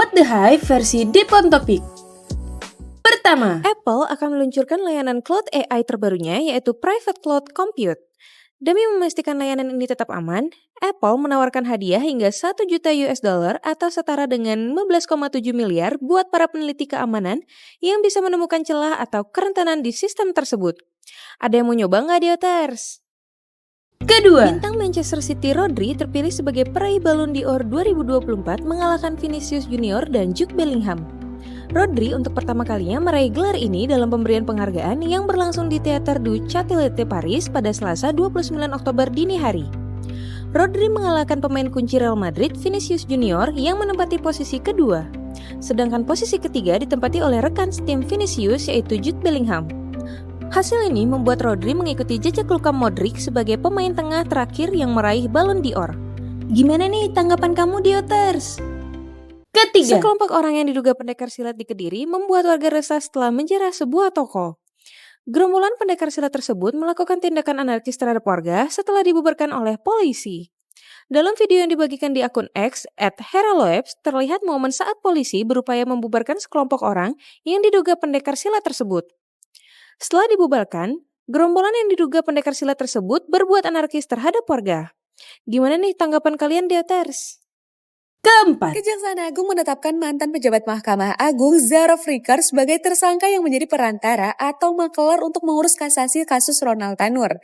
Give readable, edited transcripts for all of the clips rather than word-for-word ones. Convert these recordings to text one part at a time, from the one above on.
What the Hype versi Deep on Topic. Pertama, Apple akan meluncurkan layanan cloud AI terbarunya yaitu Private Cloud Compute. Demi memastikan layanan ini tetap aman, Apple menawarkan hadiah hingga 1 juta US dollar atau setara dengan 15,7 miliar buat para peneliti keamanan yang bisa menemukan celah atau kerentanan di sistem tersebut. Ada yang mau nyoba nggak, Dioters? kedua, Bintang Manchester City Rodri terpilih sebagai peraih Ballon d'Or 2024 mengalahkan Vinicius Junior dan Jude Bellingham. Rodri untuk pertama kalinya meraih gelar ini dalam pemberian penghargaan yang berlangsung di Théâtre du Châtelet Paris pada Selasa 29 Oktober dini hari. Rodri mengalahkan pemain kunci Real Madrid Vinicius Junior yang menempati posisi kedua. Sedangkan posisi ketiga ditempati oleh rekan tim Vinicius yaitu Jude Bellingham. Hasil ini membuat Rodri mengikuti jejak Luka Modric sebagai pemain tengah terakhir yang meraih Ballon d'Or. Gimana nih tanggapan kamu, Dioters? ketiga, Sekelompok orang yang diduga pendekar silat di Kediri membuat warga resah setelah menjarah sebuah toko. Gerombolan pendekar silat tersebut melakukan tindakan anarkis terhadap warga setelah dibubarkan oleh polisi. Dalam video yang dibagikan di akun X @heraloeps terlihat momen saat polisi berupaya membubarkan sekelompok orang yang diduga pendekar silat tersebut. Setelah dibubarkan, gerombolan yang diduga pendekar silat tersebut berbuat anarkis terhadap warga. Gimana nih tanggapan kalian, Dioters? keempat, Kejaksaan Agung menetapkan mantan pejabat Mahkamah Agung Zarov Rikar sebagai tersangka yang menjadi perantara atau makelar untuk mengurus kasasi kasus Ronald Tanur.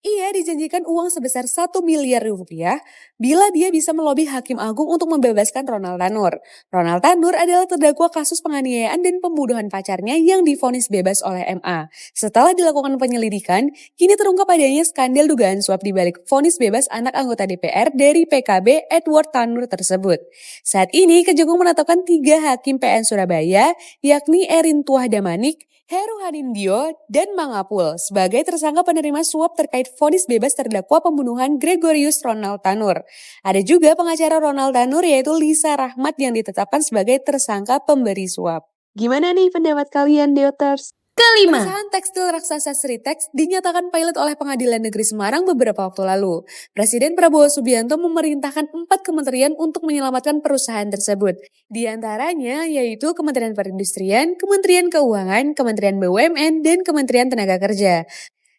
Ia dijanjikan uang sebesar 1 miliar rupiah bila dia bisa melobi Hakim Agung untuk membebaskan Ronald Tanur. Ronald Tanur adalah terdakwa kasus penganiayaan dan pembunuhan pacarnya yang divonis bebas oleh MA. Setelah dilakukan penyelidikan, kini terungkap adanya skandal dugaan suap di balik vonis bebas anak anggota DPR dari PKB Edward Tanur tersebut. Saat ini, Kejagung menetapkan 3 hakim PN Surabaya, yakni Erin Tuah Damanik, Heru Hanindyo, dan Mangapul sebagai tersangka penerima suap terkait vonis bebas terdakwa pembunuhan Gregorius Ronald Tanur. Ada juga pengacara Ronald Tanur yaitu Lisa Rahmat yang ditetapkan sebagai tersangka pemberi suap. Gimana nih pendapat kalian, Dioters? kelima, Perusahaan tekstil raksasa Sritex dinyatakan pilot oleh Pengadilan Negeri Semarang beberapa waktu lalu. Presiden Prabowo Subianto memerintahkan 4 kementerian untuk menyelamatkan perusahaan tersebut. Di antaranya yaitu Kementerian Perindustrian, Kementerian Keuangan, Kementerian BUMN, dan Kementerian Tenaga Kerja.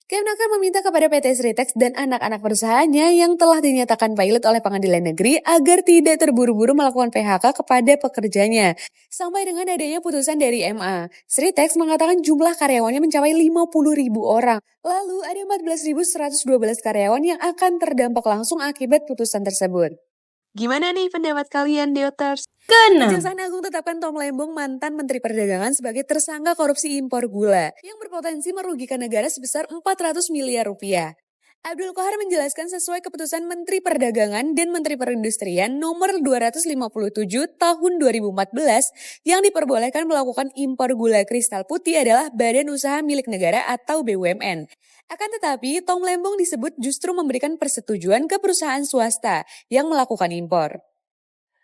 Kemenaker meminta kepada PT Sritex dan anak-anak perusahaannya yang telah dinyatakan pilot oleh Pengadilan Negeri agar tidak terburu-buru melakukan PHK kepada pekerjanya. Sampai dengan adanya putusan dari MA, Sritex mengatakan jumlah karyawannya mencapai 50.000 orang. Lalu ada 14.112 karyawan yang akan terdampak langsung akibat putusan tersebut. Gimana nih pendapat kalian, Dioters? keenam, Kejaksaan Agung tetapkan Tom Lembong mantan Menteri Perdagangan sebagai tersangka korupsi impor gula yang berpotensi merugikan negara sebesar 400 miliar rupiah. Abdul Qahar menjelaskan sesuai keputusan Menteri Perdagangan dan Menteri Perindustrian nomor 257 tahun 2014 yang diperbolehkan melakukan impor gula kristal putih adalah Badan Usaha Milik Negara atau BUMN. Akan tetapi, Tom Lembong disebut justru memberikan persetujuan ke perusahaan swasta yang melakukan impor.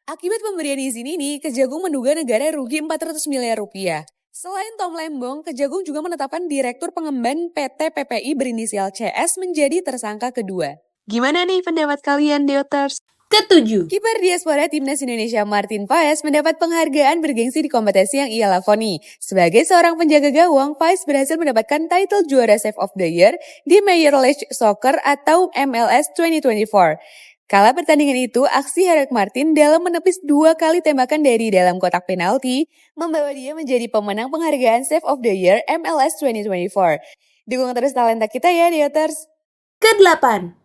Akibat pemberian izin ini, Kejagung menduga negara rugi 400 miliar rupiah. Selain Tom Lembong, Kejagung juga menetapkan Direktur Pengemban PT PPI berinisial CS menjadi tersangka kedua. Gimana nih pendapat kalian, Dioters? ketujuh, Kiper diaspora Timnas Indonesia Martin Paes mendapat penghargaan bergengsi di kompetisi yang ia lakoni. Sebagai seorang penjaga gawang, Paes berhasil mendapatkan title juara Save of the Year di Major League Soccer atau MLS 2024. Kala pertandingan itu, aksi heroik Martin dalam menepis 2 kali tembakan dari dalam kotak penalti membawa dia menjadi pemenang penghargaan Save of the Year MLS 2024. Dukung terus talenta kita ya, Dioters! kedelapan,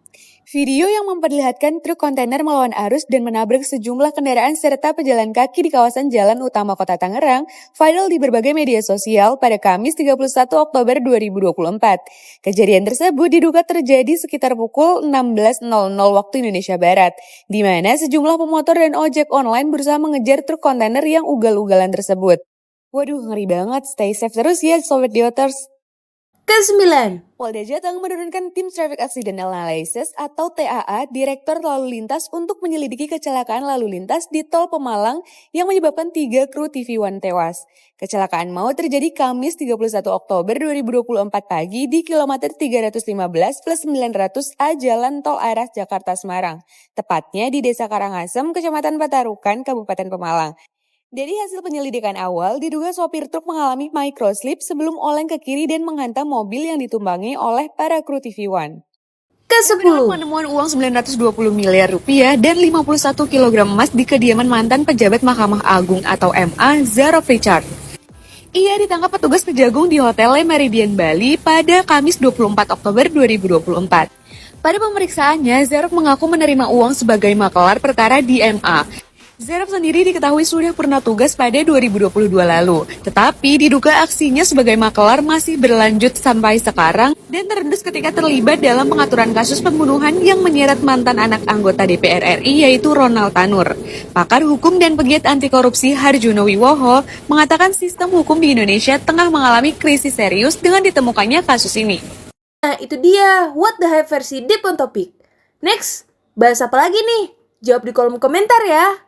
Video yang memperlihatkan truk kontainer melawan arus dan menabrak sejumlah kendaraan serta pejalan kaki di kawasan jalan utama Kota Tangerang viral di berbagai media sosial pada Kamis 31 Oktober 2024. Kejadian tersebut diduga terjadi sekitar pukul 16.00 waktu Indonesia Barat, di mana sejumlah pemotor dan ojek online berusaha mengejar truk kontainer yang ugal-ugalan tersebut. Waduh, ngeri banget. Stay safe terus ya, Sobat Dioters. kesembilan, Polda Jateng menurunkan tim Traffic Accident Analysis atau TAA Direktur Lalu Lintas untuk menyelidiki kecelakaan lalu lintas di Tol Pemalang yang menyebabkan 3 kru TV1 tewas. Kecelakaan maut terjadi Kamis 31 Oktober 2024 pagi di kilometer 315 plus 900 A Jalan Tol arah Jakarta Semarang, tepatnya di Desa Karangasem, Kecamatan Patarukan, Kabupaten Pemalang. Dari hasil penyelidikan awal, diduga sopir truk mengalami microslip sebelum oleng ke kiri dan menghantam mobil yang ditumbangi oleh para kru TV One. Ke-10. Penemuan uang 920 miliar rupiah dan 51 kg emas di kediaman mantan pejabat Mahkamah Agung atau MA, Zarof Richard. Ia ditangkap petugas Kejagung di Hotel Le Méridien Bali pada Kamis 24 Oktober 2024. Pada pemeriksaannya, Zarof mengaku menerima uang sebagai makelar perkara di MA. Zarof sendiri diketahui sudah pernah tugas pada 2022 lalu, tetapi diduga aksinya sebagai makelar masih berlanjut sampai sekarang dan terendus ketika terlibat dalam pengaturan kasus pembunuhan yang menyeret mantan anak anggota DPR RI yaitu Ronald Tanur. Pakar hukum dan pegiat anti korupsi Harjono Wiwoho mengatakan sistem hukum di Indonesia tengah mengalami krisis serius dengan ditemukannya kasus ini. Nah, itu dia What the Hype versi Deep on Topic. Next, bahas apa lagi nih? Jawab di kolom komentar ya.